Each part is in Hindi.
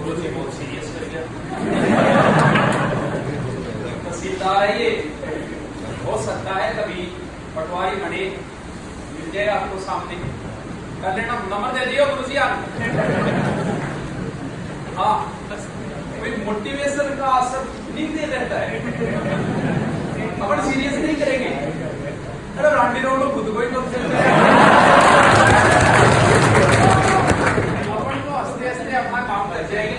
गुरु जी बहुत सीरियस कर गया। तहसीलदार है ये, हो सकता है कभी पटवारी बने, मिल जाएगा आपको सामने, कर लेना, नंबर दे दियो गुरु जी आप। हाँ, कोई मोटिवेशन का असर नहीं दे रहता है, अपन सीरियस नहीं करेंगे। अरे रांडी रोड खुद को ही तो अपन तो हंसते हंसते अपना काम कर जाएंगे।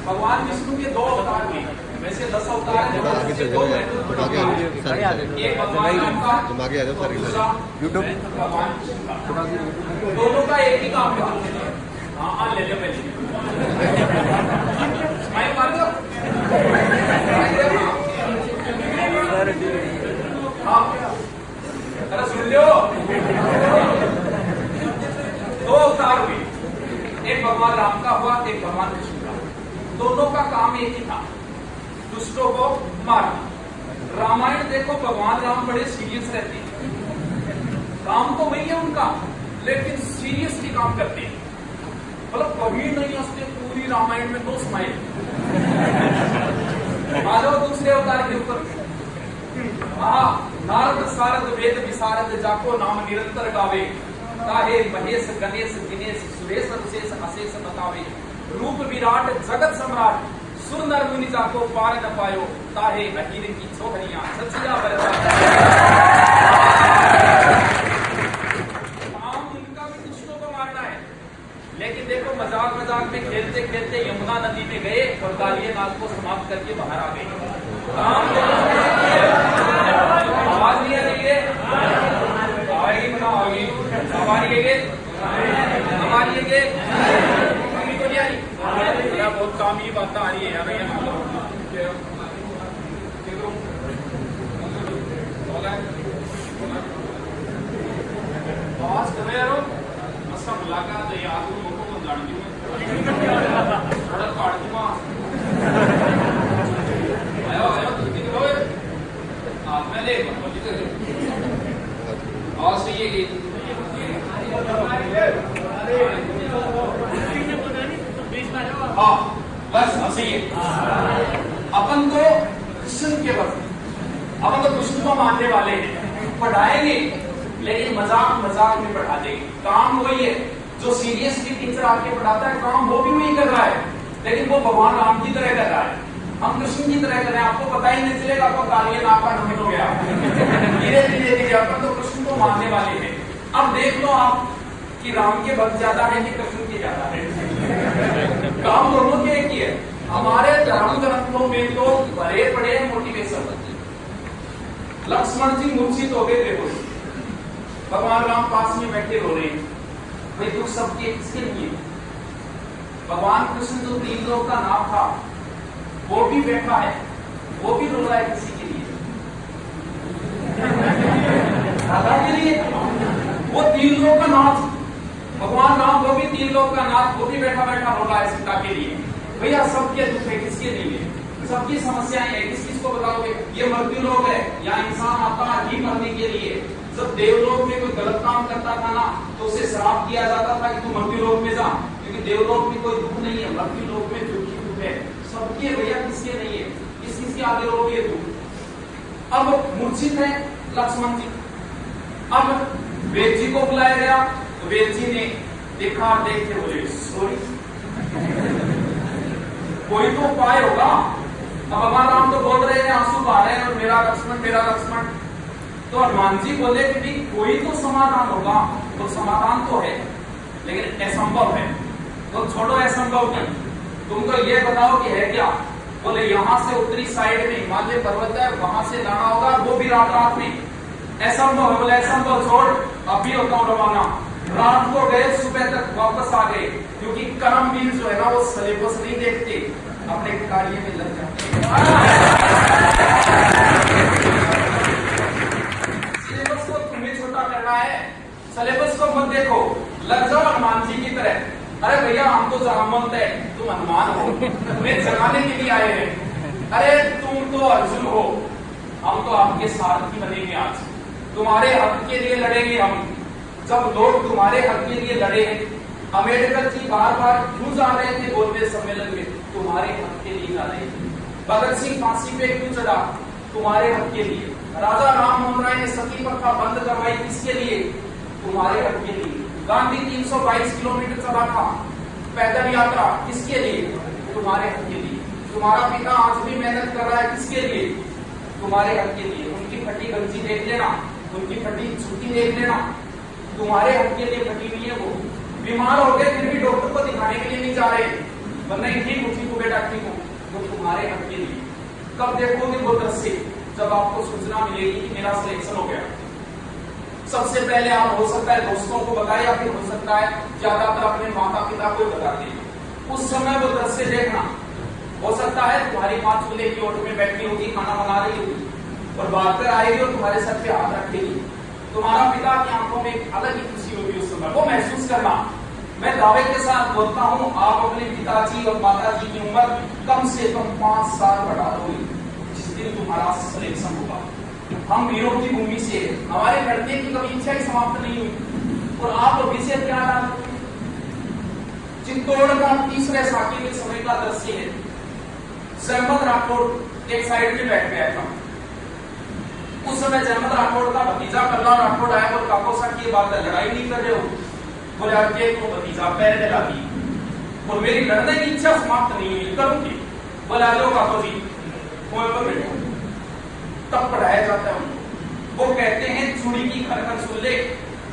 भगवान विष्णु के 2 अवतार हैं, वैसे 10 अवतार हैं, एक भगवान राम का, दूसरा भगवान कृष्ण का। दोनों का एक ही काम था। हाँ ले लो पहले स्माइल मार दो। हाँ अरे सुन लो, 2 अवतार हुए, एक भगवान राम का हुआ, एक भगवान कृष्ण का। दोनों का काम एक ही था, दुष्टों को मारना। रामायण देखो, भगवान राम बड़े सीरियस रहते हैं, काम तो वही है उनका, लेकिन सीरियसली काम करते हैं। मतलब कभी नहीं हंसते, पूरी रामायण में 2 स्माइल। आ जाओ दूसरे अवतार के ऊपर। हाँ, नारद सारद वेद विशारद जाको नाम निरंतर गावे, ताहे महेश गणेश दिनेश सुरेश विशेष अशेष बतावे, रूप विराट जगत सम्राट सुर नर मुनि जाको पार न पायो, ताहे अहीर की छोहरियां सचिया बरसा। काम उनका भी दुष्टों को मारना है, लेकिन देखो मजाक मजाक में खेलते खेलते यमुना नदी में गए और कालिये नाग को समाप्त करके बाहर आ गए। आवाज नहीं आ रही है, अभी तो नहीं आ रही, बहुत काम ही बात आ रही है यार। आवाज कर रहे यारो, मस्त मुलाकात है यार, तुम लोगों को जान दूंगा, सड़क काट दूंगा। आयो आयो तुम लोग हाथ में ले, आवाज सही है कि हाँ बस सही है। अपन तो कृष्ण के वक्त, अपन तो कृष्ण को मानने वाले हैं, पढ़ाएंगे लेकिन मजाक मजाक में पढ़ा देंगे। काम वही है जो सीरियसली टीचर आके पढ़ाता है, काम वो भी वही कर रहा है, लेकिन वो भगवान राम की तरह कर रहा है, हम कृष्ण की तरह कर रहे हैं। आपको पता ही नहीं चलेगा, आपको कालिये नाग का नमन हो गया। धीरे धीरे धीरे अपन तो कृष्ण को मानने वाले हैं। अब देख लो आप कि राम के भक्त ज्यादा है कि कृष्ण के ज्यादा है, काम दोनों के एक ही है। हमारे धर्म ग्रंथों में तो भरे पड़े मोटिवेशन। लक्ष्मण जी मूर्छित हो गए, देखो भगवान राम पास में बैठे रो रहे हैं, भाई दुख सबके किसके लिए? भगवान कृष्ण जो 3 लोक का नाम था वो भी बैठा है, वो भी रो रहा है किसी के लिए, राधा के लिए। वो 3 लोक का नाथ भगवान राम, वो भी 3 लोक का नाथ, वो भी बैठा बैठा रो रहा है सीता के लिए। भैया सबके दुख है, किसके लिए? सबकी समस्याएं हैं, किस किस को बताओगे? ये मृत्यु लोक है, या इंसान आता ही मरने के लिए। जब देवलोक में कोई गलत काम करता था ना, तो उसे श्राप किया जाता था कि तू मृत्यु लोक में जा, क्योंकि देवलोक में कोई दुख नहीं है, मृत्यु लोक में दुख ही दुख है। सबके भैया, किसके नहीं है? किस किस के आगे रोगे तू? अब मूर्छित है लक्ष्मण जी। अब वेद जी को बुलाया गया, तो वेद जी ने देखा, देख के बोले सॉरी, कोई तो उपाय होगा। अब भगवान राम तो बोल रहे हैं, आंसू बहा रहे हैं, और मेरा लक्ष्मण मेरा लक्ष्मण। तो हनुमान जी बोले कि कोई तो समाधान होगा। तो समाधान तो है, लेकिन असंभव है। तो छोड़ो असंभव की, तुमको ये बताओ कि है क्या? बोले यहाँ से उत्तरी साइड में हिमालय पर्वत है, वहां से लाना होगा, वो भी रात रात में। असंभव है। बोले असंभव छोड़, अभी होता हूँ रवाना। रात को गए, सुबह तक वापस आ गए, क्योंकि कर्मवीर जो है ना वो सिलेबस नहीं देखते, अपने कार्य में लग जाते। सिलेबस को तुम्हें छोटा करना है, सिलेबस को मत देखो, लग जाओ हनुमान जी की तरह। अरे भैया हम तो जामवंत है, तुम हनुमान हो, तुम्हें जगाने के लिए आए हैं। अरे तुम तो अर्जुन हो, हम तो आपके सारथी बनेंगे, आज तुम्हारे हक के लिए लड़ेंगे हम। जब लोग तुम्हारे हक के लिए लड़े हैं, अम्बेडकर जी बार बार क्यों जा रहे थे बोलते सम्मेलन में? तुम्हारे हक के लिए जा रहे थे। भगत सिंह फांसी पे क्यों चढ़ा? तुम्हारे हक के लिए। राजा राम मोहन राय ने सती प्रथा बंद करवाई, किसके लिए? तुम्हारे हक के लिए। गांधी 322 किलोमीटर चला था पैदल यात्रा, किसके लिए? तुम्हारे हक के लिए। तुम्हारा पिता आज भी मेहनत कर रहा है, किसके लिए? तुम्हारे हक के लिए। उनकी फटी गंजी देख लेना, उनकी फटी जूती देख लेना, तुम्हारे हक के लिए फटी हुई है। वो बीमार हो गए फिर भी डॉक्टर को दिखाने के लिए नहीं जा रहे, नहीं ठीक उठी को बेटा ठीक हो, वो तुम्हारे हक के लिए। कब देखोगे वो दृश्य? जब आपको सूचना मिलेगी कि मेरा सिलेक्शन हो गया। सबसे पहले आप हो सकता है दोस्तों को बताएं, या फिर हो सकता है ज्यादातर अपने माता पिता को बताते हैं। उस समय वो दृश्य देखना। हो सकता है तुम्हारी माँ चूल्हे की ओट में बैठी होगी, खाना बना रही होगी और बात कर आएगी और तुम्हारे सर पे हाथ रखेगी। तुम्हारा पिता की आंखों में एक अलग ही खुशी होगी उस समय, वो महसूस करना। मैं दावे के साथ बोलता हूं, आप अपने पिताजी और माताजी की उम्र कम से कम 5 साल बढ़ा दोगे जिस दिन तुम्हारा सिलेक्शन होगा। हम वीरों की भूमि से, हमारे लड़ने की कभी इच्छा ही समाप्त नहीं हुई और आप विषय क्या डालोगे? चित्तौड़ का तीसरे साथी के समय का दृश्य है। जहमत राठौड़ एक साइड में बैठ गया था। उस समय जहमत राठौड़ का भतीजा कल्ला राठौड़ आया और काको साहब की बात है, लड़ाई नहीं कर रहे हो? बोले आगे तो भतीजा पैर दिला दी और मेरी लड़ने की इच्छा समाप्त नहीं हुई, करूंगी। बोला लो काको जी कुएं पर बैठो। तब पढ़ाया जाता है उनको। वो कहते हैं चूड़ी की खरखर सुन ले,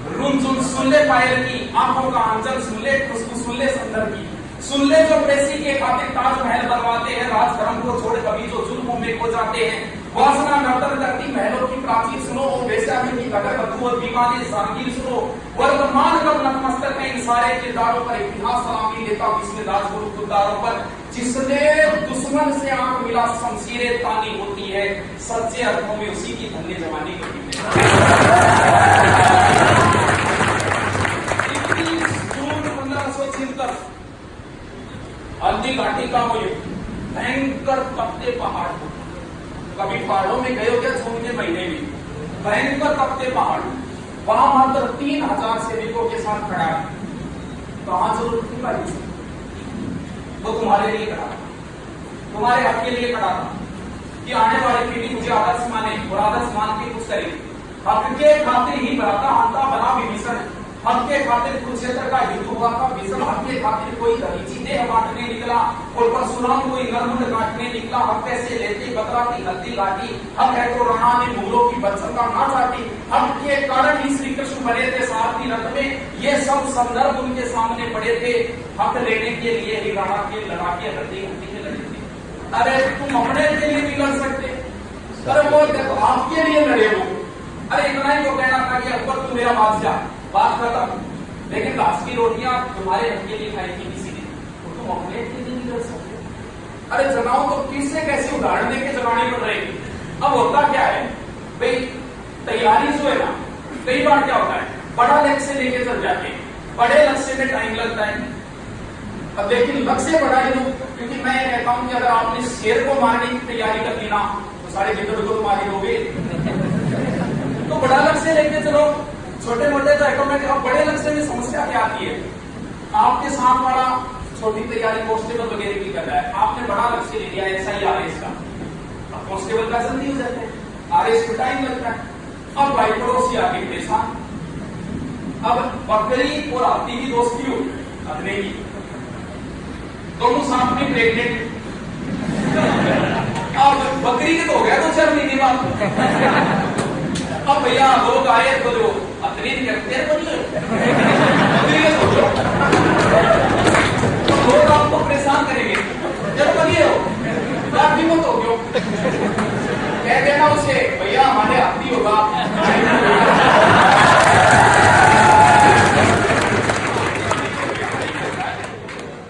रुनझुन सुन ले पायल की, आंखों का आंचल सुन ले, खुशबू सुन ले संदर की, सुन ले जो पैसे के खातिर ताजमहल बनवाते हैं, राज धर्म को छोड़ कभी जो जुल्म में खो जाते हैं, वासना नर्तन करती महलों की प्राचीर सुनो, ओ बेचारी की कदर बदबू और दीवाने सारगीर सुनो, वर्तमान कब नतमस्तक है इन सारे किरदारों पर, इतिहास सलामी देता विस्मित राजगुरु खुदारों पर, जिसने दुश्मन से आंख मिला शमशीरें तानी होती है, सच्चे अर्थों में उसी की धन्य जवानी होती है। 1576 हल्दी घाटी का वो भयंकर तपते पहाड़, कभी पहाड़ों में गए हो क्या? जून के महीने में भयंकर तपते पहाड़, वहां मात्र 3000 सैनिकों के साथ खड़ा है। कहां जरूरत थी भाई? वो तुम्हारे लिए खड़ा था, तुम्हारे हक के लिए खड़ा था कि आने वाली पीढ़ी मुझे आदर्श माने और आदर्श मान के कुछ करे। हक के खातिर ही बराता हंता बना विभीषण, हक के खातिर कुरुक्षेत्र का युद्ध हुआ था। भीषण हक के खातिर कोई दलीची देह बांटने निकला और परशुराम कोई नरमुंड काटने निकला। हक कैसे लेते बकरा की हल्दी लाठी, हक है तो राणा ने मुगलों की बदसंगा ना चाटी, हक के कारण ही श्री कृष्ण बने थे सारथी रथ में। ये सब संदर्भ उनके सामने पड़े थे। हक लेने के लिए ही राणा के लड़ाके हड्डी हड्डी में लड़े थे। अरे तुम अपने के लिए भी लड़ सकते, अरे वो आपके लिए लड़े वो। अरे इतना ही वो कहना था कि अकबर तू मेरा बादशाह, बात खत्म। लेकिन घास की रोटियां तुम्हारे हक के लिए खाई थी किसी ने, तो तुम अपने के लिए नहीं कर सकते। अरे जनाओ तो किससे कैसे उदाहरण देके जमाने पड़ रहे। अब होता क्या है भाई, तैयारी जो है ना, कई बार क्या होता है बड़ा लक्ष्य लेके चल जाते हैं, बड़े लक्ष्य में टाइम लगता है। अब लेकिन लक्ष्य बड़ा ही लो, क्योंकि मैं कहता हूं कि अगर आपने शेर को मारने की तैयारी कर ली ना तो सारे गिद्दड़ को मारे होगे। तो बड़ा लक्ष्य लेके चलो, छोटे मोटे तो ऑटोमेटिक। अब बड़े लक्ष्य में समस्या क्या आती है? आपके साथ वाला छोटी तैयारी कांस्टेबल वगैरह की कर रहा है, आपने बड़ा लक्ष्य ले लिया SI RS का, अब कांस्टेबल का जल्दी हो जाता है, RS को टाइम लगता है। अब भाई पड़ोसी आगे परेशान, अब बकरी और हाथी की दोस्ती हो अपने की, दोनों साथ में प्रेग्नेंट। अब बकरी के तो हो गया 2-4 महीने बाद। अब भैया लोग आए तो जो अतरी करते हैं तो लोग आपको परेशान करेंगे, जब बनिए हो काफी मत हो क्यों कह देना उसे भैया हमारे हाथी होगा।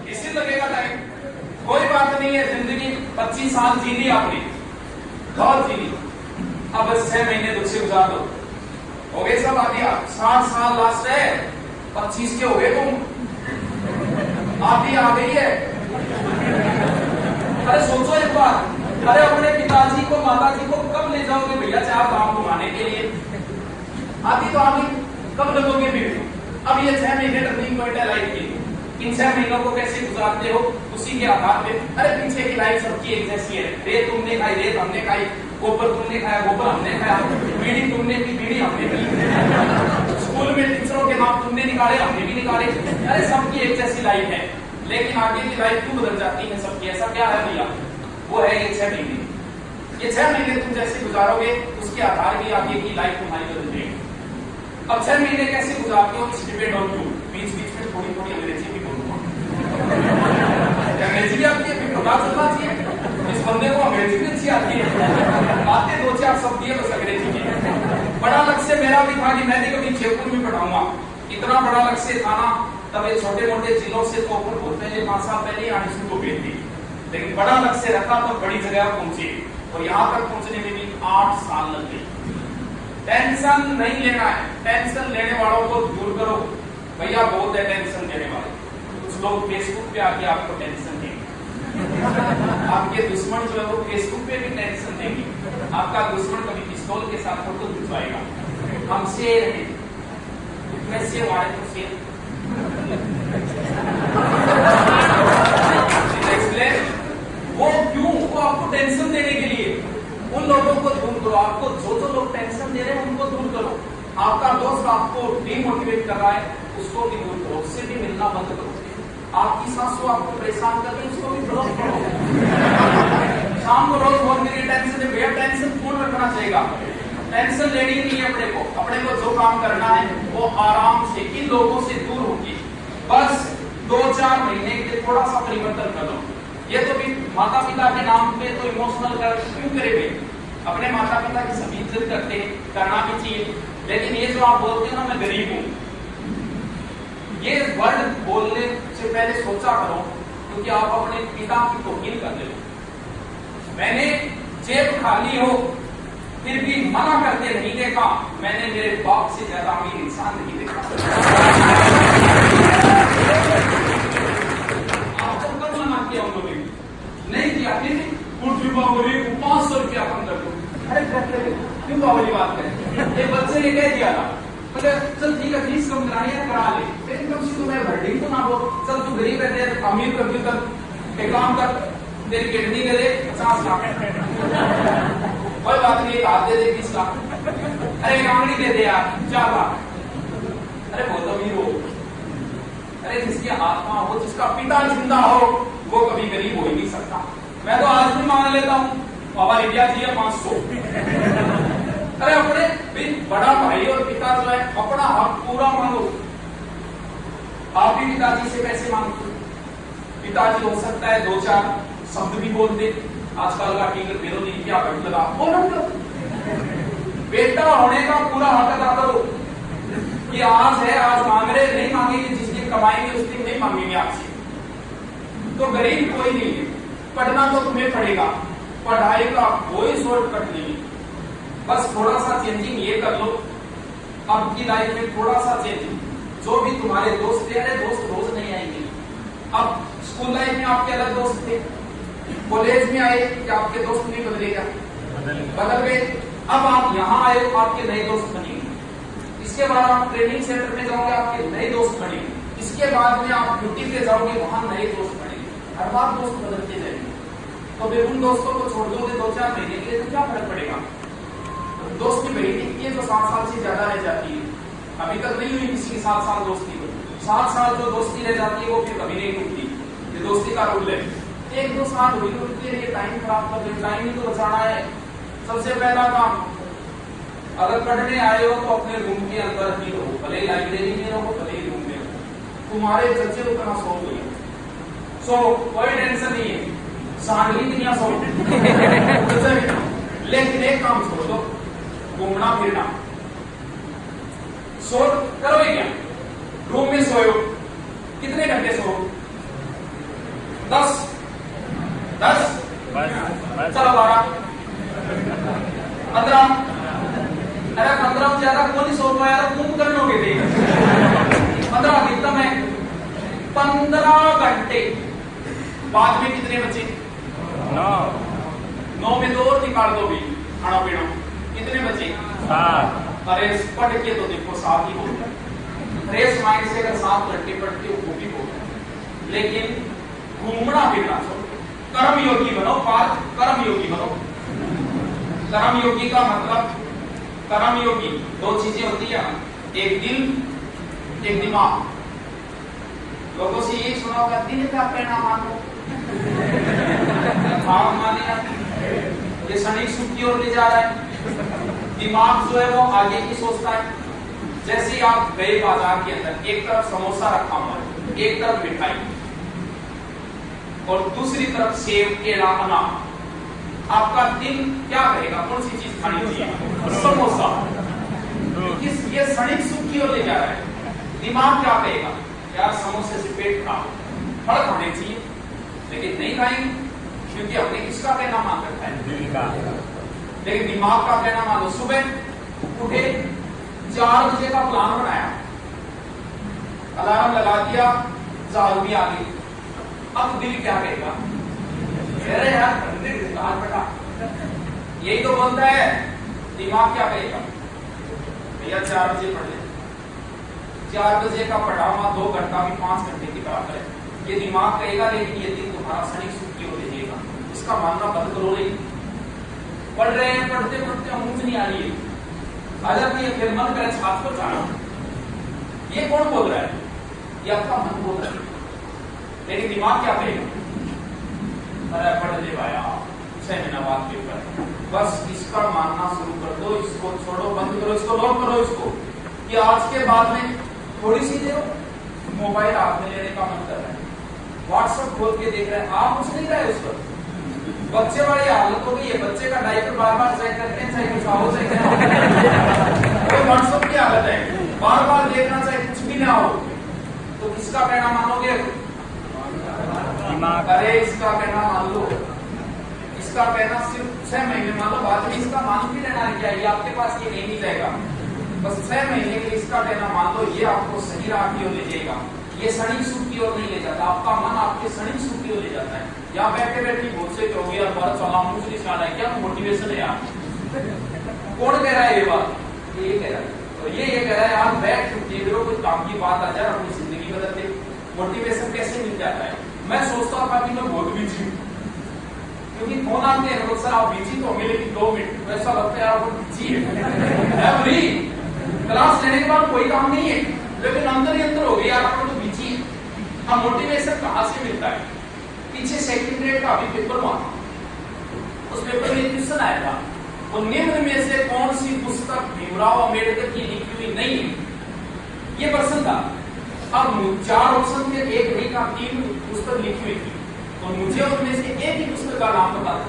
इसी लगेगा टाइम, कोई बात नहीं है। जिंदगी 25 साल जी ली आपने, बहुत जी ली। अब 6 महीने दुख से गुजार दो, हो गए सब आदिया। 60 साल लास्ट है, 25 के हो गए तुम, आधी आ गई है। अरे सोचो एक बार, अरे अपने पिताजी को माताजी को कब ले जाओगे भैया चार धाम घुमाने के लिए? आधी तो आधी कब लगोगे फिर? अब ये 6 महीने टर्निंग पॉइंट है लाइफ की। इन 6 महीनों को कैसे गुजारते हो उसी के आधार पे। अरे पीछे की लाइफ सबकी एक जैसी है, रेत तुमने खाई रेत हमने खाई, गोबर तुमने खाया गोबर हमने खाया, बीड़ी तुमने पी बीड़ी हमने पी, स्कूल में टीचरों के नाम तुमने निकाले हमने भी निकाले। अरे सबकी एक जैसी लाइफ है, लेकिन आगे की लाइफ क्यों बदल जाती है सबकी? ऐसा क्या है भैया? वो है ये 6 महीने। ये 6 महीने तुम जैसे गुजारोगे उसके आधार की आगे की लाइफ तुम्हारी बदल जाएगी। अब 6 महीने कैसे गुजारते हो इट्स डिपेंड ऑन यू। बीच बीच में थोड़ी थोड़ी अंग्रेजी भी बोलूंगा, अंग्रेजी आपकी अभी पता चलना चाहिए, इस बंदे को अंग्रेजी भी अच्छी आती है, आते 2-4 शब्द दिए बस अंग्रेजी के। बड़ा लक्ष्य मेरा भी था कि मैं भी कभी जयपुर में पढ़ाऊंगा, इतना बड़ा लक्ष्य था ना। तब ये छोटे मोटे जिलों से तो ऊपर बोलते हैं 5 साल पहले यहाँ स्कूल को भेज दी, लेकिन बड़ा लक्ष्य रखा तो बड़ी जगह पहुंचे, और यहाँ तक पहुंचने में भी 8 साल लग गए। टेंशन नहीं लेना है, टेंशन लेने वालों को दूर करो। भैया बहुत है टेंशन देने वाले, कुछ लोग फेसबुक पे आके आपको टेंशन देंगे, आपके दुश्मन जो है वो फेसबुक पे भी टेंशन देंगे। आपका दुश्मन कभी पिस्तौल के साथ फोटो खिंचवाएगा, हम शेर हैं, वैसे हमारे तो शेर वो क्यों? वो आपको टेंशन देने के लिए। उन लोगों को दूर करो, आपको जो लोग टेंशन दे रहे हैं उनको दूर करो। आपका दोस्त आपको डीमोटिवेट कर रहा है उसको भी दूर करो, उससे भी मिलना बंद करो। आपकी सासू आपको परेशान कर रही है उसको भी ब्लॉक करो। शाम को रोज बहुत मेरी टेंशन है भैया, टेंशन पूर्ण रखना चाहिए, टेंशन लेनी नहीं है अपने को जो काम करना है वो आराम से इन लोगों से दूर होगी। बस 2-4 महीने के लिए थोड़ा सा परिवर्तन कर लो। ये तो भी माता पिता के नाम पे तो इमोशनल कर क्यों करेंगे? अपने माता पिता की सभी इज्जत करते हैं, करना भी चाहिए, लेकिन ये जो आप बोलते हो ना मैं गरीब हूं, ये वर्ड बोलने से पहले सोचा करो, क्योंकि आप अपने पिता की तौहीन कर रहे हो। मैंने जेब खाली हो फिर भी मना करते नहीं देखा, मैंने मेरे बाप से ज्यादा अमीर इंसान नहीं देखा। आपको कब मना किया उन लोगों ने? नहीं किया, फिर 500 रुपया कम कर दो। अरे क्यों बाबली बात करें? एक बच्चे ने कह दिया था, चल ठीक है फीस कम करानी है करा ले, लेकिन कम से कम मैं भर्डी तो ना बोल, चल तू गरीब है अमीर कर दू, कर एक काम कर तेरी किडनी दे दे 50 लाख, कोई बात नहीं एक हाथ दे दे 20 लाख, अरे एक आंगली दे दे यार 4 लाख। अरे बहुत अमीर हो, अरे जिसकी आत्मा हो, जिसका पिता जिंदा हो, वो कभी गरीब हो ही नहीं सकता। मैं तो आज भी मान लेता हूँ बाबा इंडिया जी है 500। अरे अपने बड़ा भाई और पिता जो है अपना हक पूरा मांगो। आप भी पिताजी से पैसे मांगते, पिताजी हो सकता है 2-4 शब्द भी बोलते, आजकल का टीचर विरोधी क्या घट लगा बोलो, बेटा होने का पूरा हक अदा करो। ये आज है, आज मांग रहे, नहीं मांगेंगे, जिस दिन कमाएंगे उस दिन नहीं मांगेंगे आपसे। तो गरीब कोई नहीं है, पढ़ना तो तुम्हें पड़ेगा, पढ़ाई का कोई शॉर्टकट नहीं, बस थोड़ा सा चेंजिंग ये कर लो अब की लाइफ में, थोड़ा सा चेंजिंग। जो भी तुम्हारे दोस्त थे, अरे दोस्त रोज नहीं आएंगे। अब स्कूल लाइफ में आपके अलग दोस्त थे, कॉलेज में आए कि आपके दोस्त नहीं बदले क्या? बदल गए। अब आप यहाँ आए आपके नए दोस्त बनेंगे, इसके बाद आप ट्रेनिंग सेंटर में जाओगे आपके नए दोस्त बनेंगे, इसके बाद में आप ड्यूटी पे जाओगे वहां नए दोस्त बनेंगे, हर बार दोस्त बदलते जाएंगे। तो वे उन दोस्तों को छोड़ दोगे 2-4 महीने के लिए तो क्या फर्क पड़ेगा? दोस्ती बढ़ेगी, ये जो 7 साल से ज्यादा रह जाती है, अभी तक नहीं हुई किसी 7 साल दोस्ती को, 7 साल जो दोस्ती रह जाती है वो फिर कभी नहीं टूटती, ये दोस्ती का रूल है। 1-2 साल हुई तो उसके लिए टाइम खराब कर दे, टाइम ही तो बचाना है। सबसे पहला काम, अगर पढ़ने आए हो तो अपने रूम के अंदर ही रहो, भले लाइब्रेरी में रहो भले ही रूम में रहो, तुम्हारे चर्चे उतना सो गई, सो कोई टेंशन नहीं है, सांडली दुनिया सो। लेकिन एक काम छोड़ दो, घूमना फिरना सो करोगे क्या? रूम में सोयो, कितने घंटे सो? 10 चलो 12 15। अरे 15 ज्यादा कौन ही सो पाया, तुम कर लोगे थे 15 अधिकतम है 15 घंटे। बाद में कितने बचे? 9 में 2 और निकाल दो भी, खाना पीना कितने बचे? 7। अरे पढ़ के तो देखो 7 ही हो गए। फ्रेश माइंड से अगर 7 घंटे पढ़ते हो वो भी हो गए। लेकिन घूमना फिरना छोड़ो, कर्म योगी बनो। कर्म योगी बनो। कर्म योगी का मतलब, कर्म योगी दो चीजें होती है, एक दिल एक दिमाग। लोगों से यही सुना होगा, दिल का कहना मानो, भाव माने, ये क्षणिक सुख की ओर ले जा रहा है। दिमाग जो है वो आगे की सोचता है। जैसे ही आप गए बाजार के अंदर, एक तरफ समोसा रखा हुआ है, एक तरफ मिठाई और दूसरी तरफ सेब, केला, अनार, आपका दिल क्या कहेगा, कौन सी चीज खानी चाहिए? समोसा। ये क्षणिक सुख की ओर ले जा रहा है। दिमाग क्या कहेगा, यार समोसे से पेट खराब, फल खाने चाहिए, लेकिन नहीं खाएंगे क्योंकि हमने किसका कहना मान रखा है? लेकिन दिमाग का कहना मान लो। सुबह उठे, 4 बजे का प्लान बनाया, अलार्म लगा दिया, 4 भी आ गई। अब दिल क्या कहेगा, अरे यार बेटा, यही तो बोलता है। दिमाग क्या कहेगा, भैया 4 बजे पढ़ ले। 4 बजे का पढ़ा हुआ 2 घंटा भी 5 घंटे की बराबर है, ये दिमाग कहेगा। लेकिन ये दिन तुम्हारा क्षणिक सुख की ओर ले जाएगा, इसका मानना बंद करो। नहीं पढ़ रहे हैं, पढ़ते पढ़ते मुझ नहीं आ रही है, आ जाती है, फिर मन करे छात्र को जाना। ये कौन बोल रहा है? ये आपका मन बोल रहा है। लेकिन दिमाग क्या कहेगा, अरे पढ़ ले भाया, 6 महीना बाद पेपर। बस इसका मानना शुरू कर दो, इसको छोड़ो, बंद करो, इसको लॉक करो, इसको कि आज के बाद में थोड़ी सी देर मोबाइल हाथ में लेने का मन कर रहा है, व्हाट्सएप खोल के देख रहे हैं, आप कुछ नहीं रहे उस पर। बच्चे वाली हालत हो गई है, बच्चे का डायपर बार बार चेक करते हैं, चाहे कुछ आओ चाहे क्या, व्हाट्सएप की हालत है, बार बार देखना चाहे कुछ भी ना हो। तो किसका कहना मानोगे? अरे इसका कहना मान लो। इसका कहना सिर्फ 6 महीने मान लो, बाद में इसका मान भी लेना चाहिए, आपके पास ये नहीं जाएगा। बस 6 महीने के इसका कहना मान लो, ये आपको सही राह की ओर ले जाएगा। ये क्षणिक सुख की ओर नहीं ले जाता, आपका मन आपके क्षणिक सुख की ओर ले जाता है। यहाँ बैठे बैठे बहुत से कहोगे यार भारत चला मुझे नहीं है, क्या मोटिवेशन है यार? कौन कह रहा है ये बात? ये कह रहा है, तो ये कह रहा है यार बैठ देख लो, कोई काम की बात आ जाए, अपनी जिंदगी बदल दे। मोटिवेशन कैसे मिल जाता है? मैं सोचता था कि मैं बहुत बिजी हूँ, क्योंकि फोन आते हैं तो सर आप बिजी तो होंगे, लेकिन 2 मिनट ऐसा लगता है आप बिजी है। क्लास लेने के बाद कोई काम नहीं है, लेकिन अंदर ही अंदर हो गया यार आप तो बिजी है। अब मोटिवेशन कहाँ से मिलता है? पीछे सेकंड ग्रेड का अभी पेपर हुआ, उस पेपर में क्वेश्चन आया था, और निम्न में से कौन सी पुस्तक भीमराव अम्बेडकर की लिखी हुई नहीं है? ये प्रश्न था। अब 4 ऑप्शन थे, एक नहीं का 3 पुस्तक लिखी हुई थी, तो मुझे उनमें से एक ही पुस्तक का नाम बता दो।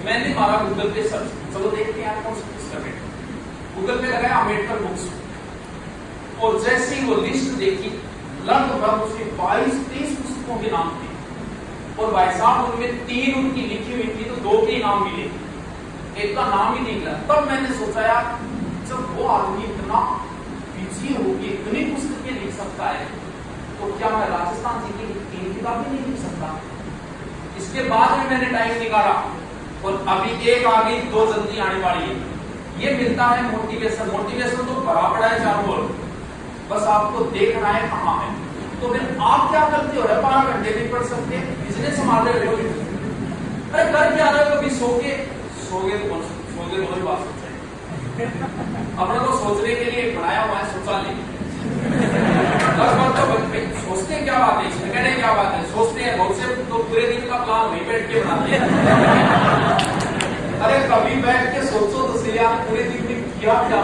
मैंने मारा गूगल पे सर्च, चलो देखते हैं कौन सी पुस्तक है। गूगल पे लगाया अम्बेडकर बुक्स, और जैसे ही वो लिस्ट देखी, लगभग उसमें 22-23 पुस्तकों के नाम थे, और भाई साहब उनमें 3 उनकी लिखी हुई थी, तो 2 के नाम मिले, एक का नाम ही नहीं मिला। तब मैंने सोचा यार, जब वो आदमी इतना बिजी होगी, इतनी पुस्तकें लिख सकता है, तो क्या मैं राजस्थान जी की 3 किताबें नहीं लिख सकता? इसके बाद में मैंने टाइम निकाला, और अभी एक आ गई, 2 जल्दी आने वाली है। ये मिलता है मोटिवेशन। मोटिवेशन तो बड़ा बड़ा है, चारों ओर, बस आपको देखना है कहाँ है। तो फिर आप क्या करते हो? 12 घंटे नहीं पढ़ सकते, बिजनेस संभाल रहे हो, अरे कर क्या रहे हो? कभी सोगे तो वही बात सोचे, अपने को सोचने के लिए बनाया हुआ है शौचालय। तो सोचते क्या बात है, कहने क्या बात है, सोचते हैं बहुत से, तो पूरे दिन का प्लान वहीं बैठ के बनाते हैं। अरे कभी बैठ के सोचो तो सही, आप पूरे दिन में किया क्या?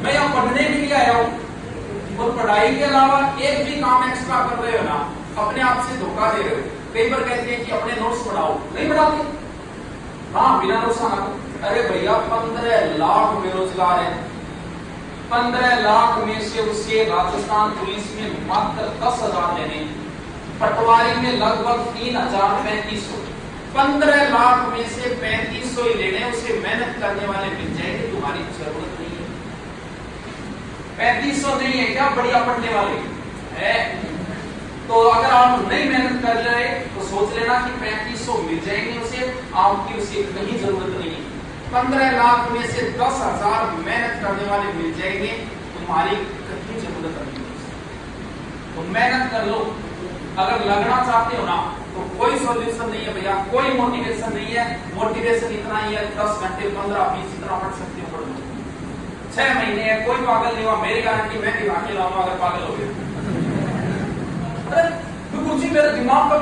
मैं यहाँ पढ़ने के लिए आया हूँ, और पढ़ाई के अलावा एक भी काम एक्स्ट्रा कर रहे हो ना, अपने आप से धोखा दे रहे हो। कई बार कहते हैं कि अपने नोट्स पढ़ाओ, नहीं पढ़ाते। हाँ, बिना नोट्स आना। अरे भैया 15 लाख बेरोजगार है, 15 लाख में से उसे राजस्थान पुलिस में मात्र 10,000 लेने, पटवारी में लगभग 3,3500, 15 लाख में से 3500 ही लेने, उसे मेहनत करने वाले मिल जाएंगे, तुम्हारी जरूरत नहीं है। 3500 नहीं है क्या बढ़िया पढ़ने वाले है? तो अगर आप नहीं मेहनत कर रहे तो सोच लेना कि 3500 मिल जाएंगे उसे, आपकी उसे कहीं जरूरत नहीं है। 15 लाख में से 10,000 मेहनत करने वाले मिल जाएंगे, तुम्हारी कहीं जरूरत नहीं है। तो मेहनत कर लो, अगर लगना चाहते हो ना तो कोई सॉल्यूशन नहीं है भैया, कोई मोटिवेशन नहीं है। मोटिवेशन इतना ही है 10 घंटे 15-20 इतना पढ़ सकते हो, पढ़ लो। 6 महीने है, कोई पागल नहीं हुआ, मेरी गारंटी मैं दिखा के लाऊंगा अगर पागल हो गए। अरे तू कुछ ही मेरे दिमाग का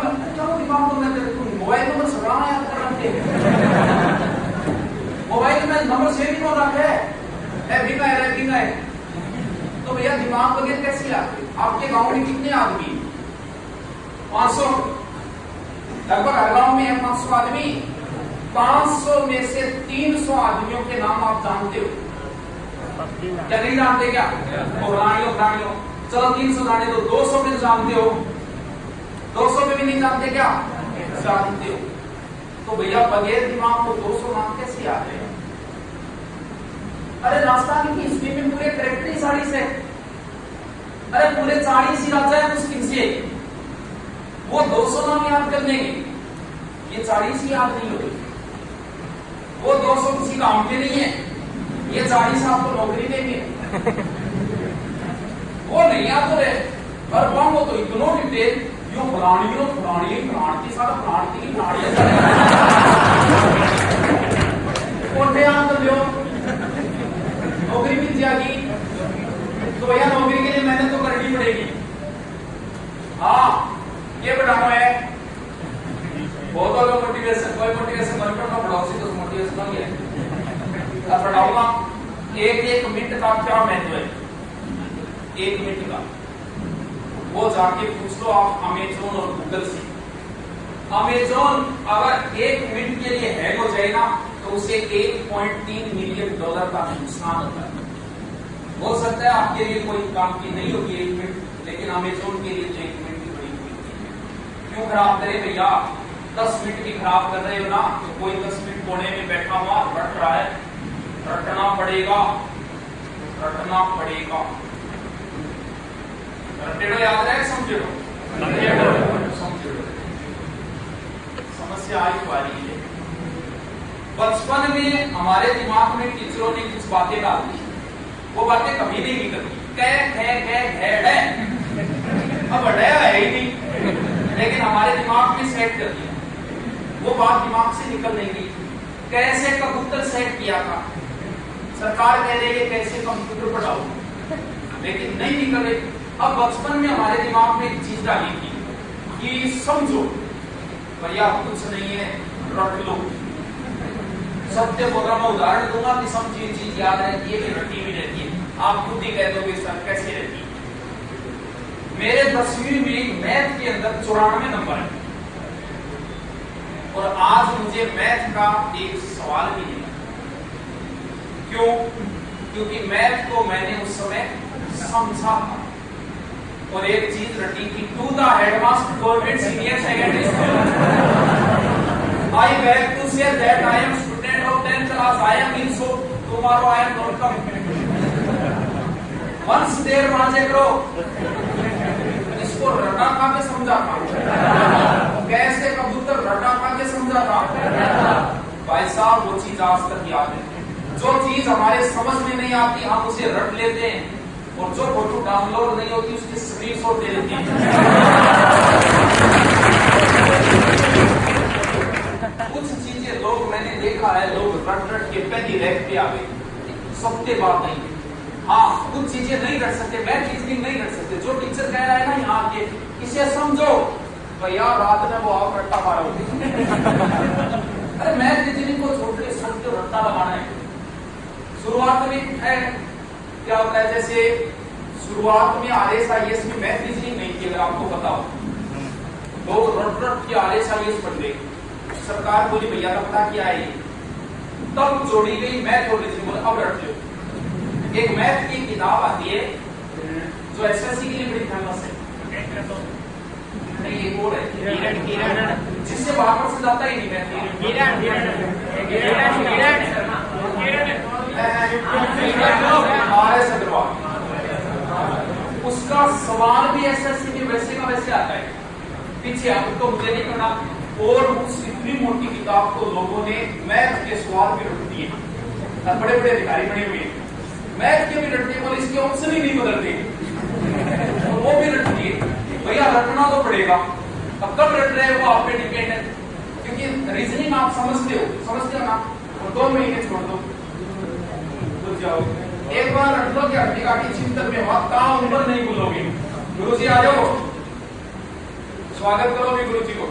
दिमाग को मैं तेरे को मोबाइल नंबर सगड़ा याद कर रखे मोबाइल में नंबर सेव ही हो रखा है भी है। तो भैया दिमाग वगैरह कैसे आते? आपके गांव में कितने आदमी? 500, लगभग हर गांव में है 500 आदमी। 500 में से 300 आदमियों के नाम आप जानते हो क्या नहीं जानते? क्या रानियों चलो 300 जाने दो, 200 में जानते हो? 200 में भी नहीं जानते क्या? जानते हो। तो भैया बगैर दिमाग को 200 नाम कैसे आते हैं? अरे राजस्थान की हिस्ट्री में पूरे करेक्टरी 40 है। अरे पूरे 40 ही राजा है मुश्किल से, वो 200 नाम याद कर लेंगे, ये 40 ही याद नहीं होगी। वो 200 किसी काम के नहीं है, ये 40 आपको नौकरी देंगे। वो नहीं याद हो रहे पर वो तो इतनो डिटेल यो फलानी की सारा प्राणी की प्राणी कोठे याद कर लो, नौकरी मिल जाएगी। तो भैया नौकरी के लिए मेहनत तो करनी पड़ेगी। हाँ ये बढ़ाना है, बहुत लोग मोटिवेशन, कोई मोटिवेशन वर्कर का बढ़ाओ तो मोटिवेशन नहीं है। अब बढ़ाऊंगा एक मिनट का क्या महत्व है? 1 मिनट का वो जाके पूछ लो आप अमेज़न और गूगल से। अमेज़न अगर 1 मिनट के लिए हैक हो जाए ना तो उसे $1.3 मिलियन का नुकसान होता है। हो सकता है आपके लिए कोई काम की नहीं होगी 1 मिनट, लेकिन अमेज़न के लिए तो 1 मिनट की बड़ी कीमत। क्यों खराब करे भैया? 10 मिनट की खराब कर रहे हो ना तो कोई 10 मिनट कोने में बैठा हुआ रट रहा है, रटना पड़ेगा। रटेड़ो याद रहे, समझेड़ो समस्या आई रही है। बचपन में हमारे दिमाग में टीचरों ने कुछ बातें डाल दी, वो बातें कभी नहीं निकलती। अब बढ़ाया है ही नहीं, लेकिन हमारे दिमाग में सेट कर दिया, वो बात दिमाग से निकल नहीं गई। कैसे कबूतर सेट किया था, सरकार कह रही है कैसे कंप्यूटर पढ़ाओ, लेकिन नहीं निकल रही। अब बचपन में हमारे दिमाग में एक चीज डाली थी कि समझो भैया कुछ नहीं है, रट लो। सत्य बोल रहा, मैं उदाहरण दूंगा कि समझिए चीज याद रहती है कि रटी हुई रहती है। आप खुद ही कह दोगे सर कैसे रहती है। मेरे 10वीं में मैथ के अंदर 94 नंबर है और आज मुझे मैथ का एक सवाल भी नहीं। क्यों? क्योंकि मैथ को मैंने उस समय समझा था और एक चीज रटी थी, to the headmaster government senior secondary school I beg to say that I am student of 10th class, I am in so tomorrow I am not coming once there मांझे करो। इसको रटा खा के समझा था, कैसे कबूतर रटा खा के समझा था। भाई साहब वो चीज आज तक याद है। जो चीज हमारे समझ में नहीं आती हम उसे रट लेते हैं, और जो फोटो डाउनलोड नहीं होती उसकी स्क्रीनशॉट दे देती है। कुछ चीजें लोग मैंने देखा है, लोग रट के पहली रैंक पे आ गए, सत्य बात नहीं। हाँ कुछ चीजें नहीं रट सकते, मैथ रीजनिंग नहीं रट सकते। जो टीचर कह रहा है ना यहाँ के इसे समझो, भैया रात में वो आओ रट्टा मारो। अरे मैथ रीजनिंग को छोड़ के समझ के रट्टा लगाना है। शुरुआत में है क्या होता है, जैसे शुरुआत में RSIS में मैथ रीजनिंग नहीं थी, अगर आपको पता हो, लोग रट के RSIS पढ़ गए। सरकार बोली भैया का पता क्या है, तब जोड़ी गई मैथ और रीजनिंग। अब रट लो। एक मैथ की किताब आती है जो SSC के लिए बड़ी फेमस है, नहीं एक और है जिससे बाहर से जाता ही नहीं मैथ। उसका सवाल भी SSC में वैसे का वैसे आता है। पीछे आप तो मुझे नहीं करना। और उस इतनी मोटी किताब को लोगों ने मैथ के सवाल भी रख दिए, बड़े बड़े अधिकारी बने हुए मैथ के भी रटने, और इसके ऑप्शन ही नहीं बदलते, वो भी रट दिए। भैया रटना तो पड़ेगा। अब कब रट रहे हो आप पे डिपेंड है, क्योंकि रीजनिंग आप समझते हो ना, और 2 महीने छोड़ दो भूल जाओ। एक बार रट लो कि हड्डी काटी चिंतन में वहां काम ऊपर नहीं भूलोगे। गुरु जी आ जाओ, स्वागत करो भी गुरु जी को।